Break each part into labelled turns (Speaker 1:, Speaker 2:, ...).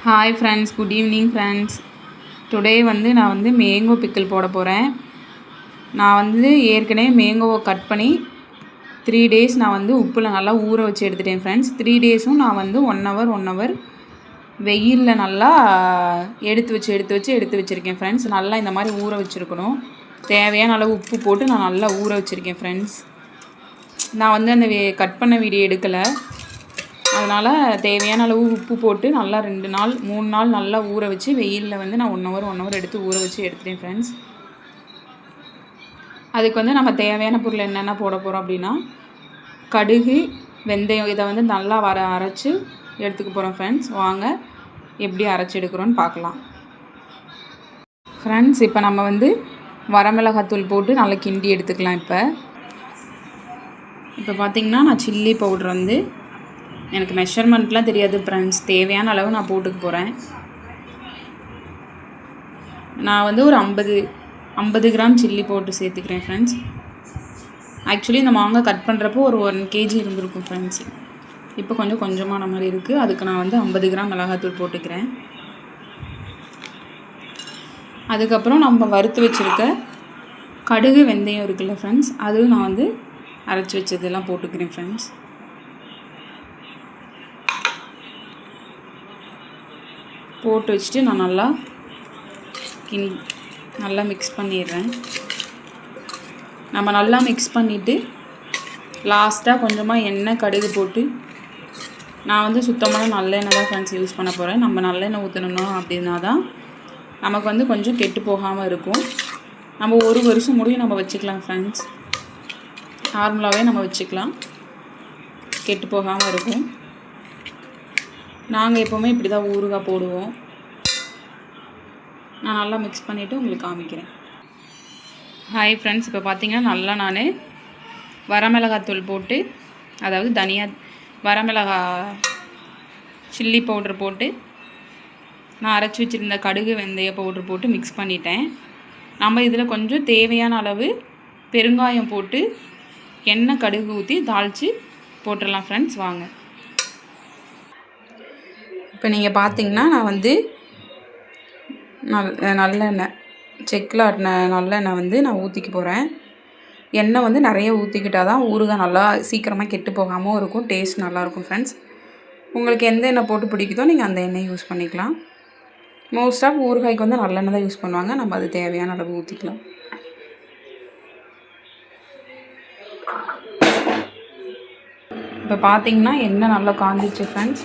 Speaker 1: Hi friends, good evening friends. Today நான் mango pickle போட போகிறேன். நான் ஏற்கனவே மேங்கோவை கட் பண்ணி 3 days நான் உப்பில் நல்லா ஊற வச்சு எடுத்துட்டேன் ஃப்ரெண்ட்ஸ். 3 daysம் நான் 1 hour வெயிலில் நல்லா எடுத்து வச்சுருக்கேன் ஃப்ரெண்ட்ஸ். நல்லா இந்த மாதிரி ஊற வச்சுருக்கணும். தேவையான அளவு உப்பு போட்டு நான் நல்லா ஊற வச்சுருக்கேன் ஃப்ரெண்ட்ஸ். நான் அந்த கட் பண்ண வீடியோ எடுக்கலை, அதனால் தேவையான அளவு உப்பு போட்டு நல்லா 2 நாள் 3 நாள் நல்லா ஊற வச்சு வெயிலில் நான் 1 hour எடுத்து ஊற வச்சு எடுத்துட்டேன் ஃப்ரெண்ட்ஸ். அதுக்கு நம்ம தேவையான பொருள் என்னென்ன போட போகிறோம் அப்படின்னா, கடுகு, வெந்தயம் இதை நல்லா அரைச்சி எடுத்துக்க போகிறோம் ஃப்ரெண்ட்ஸ். வாங்க எப்படி அரைச்சி எடுக்கிறோன்னு பார்க்கலாம் ஃப்ரெண்ட்ஸ். இப்போ நம்ம வரமிளகாத்தூள் போட்டு நல்லா கிண்டி எடுத்துக்கலாம். இப்போ பார்த்திங்கன்னா நான் சில்லி பவுடர் எனக்கு மெஷர்மெண்ட்லாம் தெரியாது ஃப்ரெண்ட்ஸ். தேவையான அளவு நான் போட்டுக்க போகிறேன். நான் ஒரு 50 கிராம் சில்லி பவுடர் சேர்த்துக்கிறேன் ஃப்ரெண்ட்ஸ். ஆக்சுவலி இந்த மாங்காய் கட் பண்ணுறப்போ ஒரு 1 kg இருந்திருக்கும் ஃப்ரெண்ட்ஸ். இப்போ கொஞ்சமான மாதிரி இருக்குது. அதுக்கு நான் 50 கிராம் மிளகாத்தூள் போட்டுக்கிறேன். அதுக்கப்புறம் நம்ம வறுத்து வச்சுருக்க கடுகு, வெந்தயம் இருக்குல்ல ஃப்ரெண்ட்ஸ், அதுவும் நான் அரைச்சி வச்சதெல்லாம் போட்டுக்கிறேன் ஃப்ரெண்ட்ஸ். போட்டு வச்சுட்டு நான் நல்லா மிக்ஸ் பண்ணிடுறேன். நம்ம நல்லா மிக்ஸ் பண்ணிவிட்டு லாஸ்ட்டாக கொஞ்சமாக எண்ணெய், கடுகு போட்டு நான் சுத்தமான நல்லெண்ணெய் தான் ஃப்ரெண்ட்ஸ் யூஸ் பண்ண போகிறேன். நம்ம நல்லெண்ணெய் ஊற்றணும் அப்படின்னா தான் நமக்கு கொஞ்சம் கெட்டு போகாமல் இருக்கும். நம்ம 1 வருஷம் முடியும் நம்ம வச்சுக்கலாம் ஃப்ரெண்ட்ஸ். நார்மலாகவே நம்ம வச்சுக்கலாம், கெட்டு போகாமல் இருக்கும். நாங்கள் எப்போவுமே இப்படி தான் ஊறுகாய் போடுவோம். நான் நல்லா மிக்ஸ் பண்ணிவிட்டு உங்களுக்கு காமிக்கிறேன். ஹாய் ஃப்ரெண்ட்ஸ், இப்போ பார்த்திங்கன்னா நல்லா நான் வரமிளகாத்தூள் போட்டு, அதாவது வரமிளகா சில்லி பவுடர் போட்டு நான் அரைச்சி வச்சுருந்த கடுகு, வெந்தய பவுடர் போட்டு மிக்ஸ் பண்ணிட்டேன். நம்ம இதில் கொஞ்சம் தேவையான அளவு பெருங்காயம் போட்டு எண்ணெய், கடுகு ஊற்றி தாளித்து போட்டுடலாம் ஃப்ரெண்ட்ஸ். வாங்க. இப்போ நீங்கள் பார்த்தீங்கன்னா நான் நல்லெண்ணெய், செக்கில் ஆட்டின நல்லெண்ணெய் நான் ஊற்றிக்க போகிறேன். எண்ணெய் நிறைய ஊற்றிக்கிட்டால் தான் ஊறுகாய் நல்லா சீக்கிரமாக கெட்டு போகாமல் இருக்கும், டேஸ்ட் நல்லாயிருக்கும் ஃப்ரெண்ட்ஸ். உங்களுக்கு எந்த எண்ணெய் போட்டு பிடிக்குதோ நீங்கள் அந்த எண்ணெய் யூஸ் பண்ணிக்கலாம். மோஸ்ட் ஆஃப் ஊறுகாய்க்கு நல்லெண்ணெய் தான் யூஸ் பண்ணுவாங்க. நம்ம அது தேவையான அளவு ஊற்றிக்கலாம். இப்போ பார்த்தீங்கன்னா எண்ணெய் நல்லா காஞ்சிச்சு ஃப்ரெண்ட்ஸ்.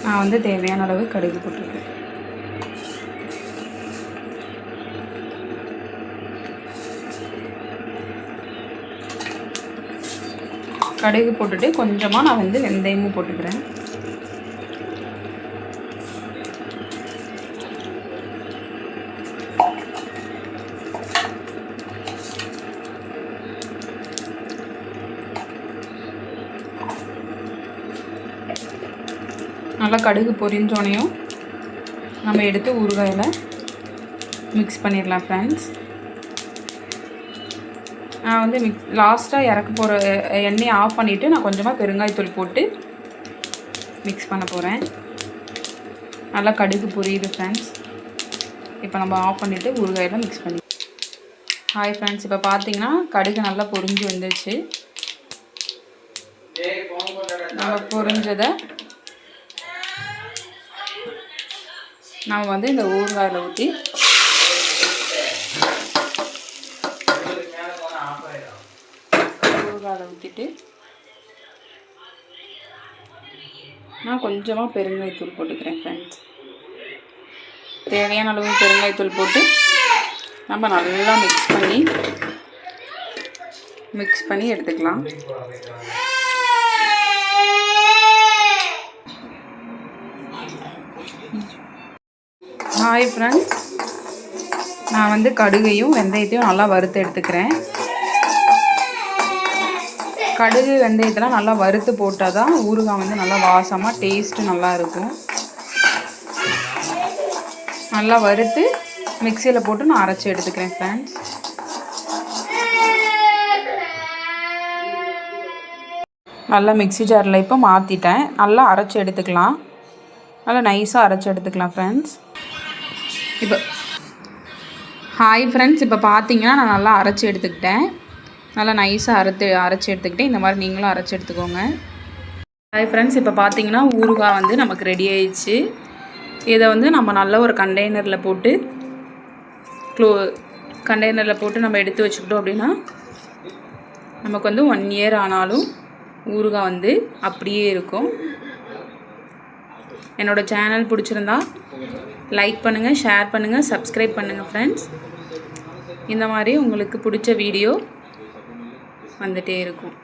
Speaker 1: நான் தேவையான அளவு கடுகு போட்டிருக்கேன். கடுகு போட்டுட்டு கொஞ்சமாக நான் வெந்தயமும் போட்டுக்கிறேன். நல்லா கடுகு பொரிஞ்சோனையும் நம்ம எடுத்து ஊறுகாயில் மிக்ஸ் பண்ணிடலாம் ஃப்ரெண்ட்ஸ். நான் லாஸ்ட்டாக இறக்க போகிற எண்ணெயை ஆஃப் பண்ணிவிட்டு நான் கொஞ்சமாக பெருங்காயத்தூள் போட்டு மிக்ஸ் பண்ண போகிறேன். நல்லா கடுகு பொரியுது ஃப்ரெண்ட்ஸ். இப்போ நம்ம ஆஃப் பண்ணிவிட்டு ஊறுகாயில் மிக்ஸ் பண்ணி. ஹாய் ஃப்ரெண்ட்ஸ், இப்போ பார்த்தீங்கன்னா கடுகு நல்லா பொரிஞ்சு வந்துடுச்சு. நம்ம பொரிஞ்சதை நம்ம இந்த ஊறுகாயில் ஊற்றி ஊற்றிட்டு நான் கொஞ்சமாக பெருங்காயத்தூள் போட்டுக்கிறேன் ஃப்ரெண்ட்ஸ். தேவையான அளவு பெருங்காயத்தூள் போட்டு நம்ம நல்லா மிக்ஸ் பண்ணி எடுத்துக்கலாம். ஹாய் ஃப்ரெண்ட்ஸ், நான் கடுகையும் வெந்தயத்தையும் நல்லா வறுத்து எடுத்துக்கிறேன். கடுகு, வெந்தயத்தெல்லாம் நல்லா வறுத்து போட்டால் தான் ஊறுகாய் நல்லா வாசமாக டேஸ்ட்டு நல்லா இருக்கும். நல்லா வறுத்து மிக்சியில் போட்டு நான் அரைச்சி எடுத்துக்கிறேன் ஃப்ரெண்ட்ஸ். நல்லா மிக்ஸி ஜாரில் இப்போ மாற்றிட்டேன். நல்லா அரைச்சி எடுத்துக்கலாம். நல்லா நைஸாக அரைச்சி எடுத்துக்கலாம் ஃப்ரெண்ட்ஸ். இப்போ ஹாய் ஃப்ரெண்ட்ஸ், இப்போ பார்த்தீங்கன்னா நான் நல்லா அரைச்சி எடுத்துக்கிட்டேன். நல்லா நைஸாக அரைச்சி எடுத்துக்கிட்டேன். இந்த மாதிரி நீங்களும் அரைச்சி எடுத்துக்கோங்க. ஹாய் ஃப்ரெண்ட்ஸ், இப்போ பார்த்தீங்கன்னா ஊறுகாய் வந்து நமக்கு ரெடி ஆயிடுச்சு. இதை வந்து நம்ம நல்ல ஒரு கண்டெய்னரில் போட்டு நம்ம எடுத்து வச்சுக்கிட்டோம் அப்படின்னா நமக்கு வந்து 1 இயர் ஆனாலும் ஊறுகாய் வந்து அப்படியே இருக்கும். என்னோடய சேனல் பிடிச்சிருந்தா லைக் பண்ணுங்கள், ஷேர் பண்ணுங்கள், சப்ஸ்கிரைப் பண்ணுங்கள் ஃப்ரெண்ட்ஸ். இந்த மாதிரி உங்களுக்கு பிடிச்ச வீடியோ வந்துகிட்டே இருக்கும்.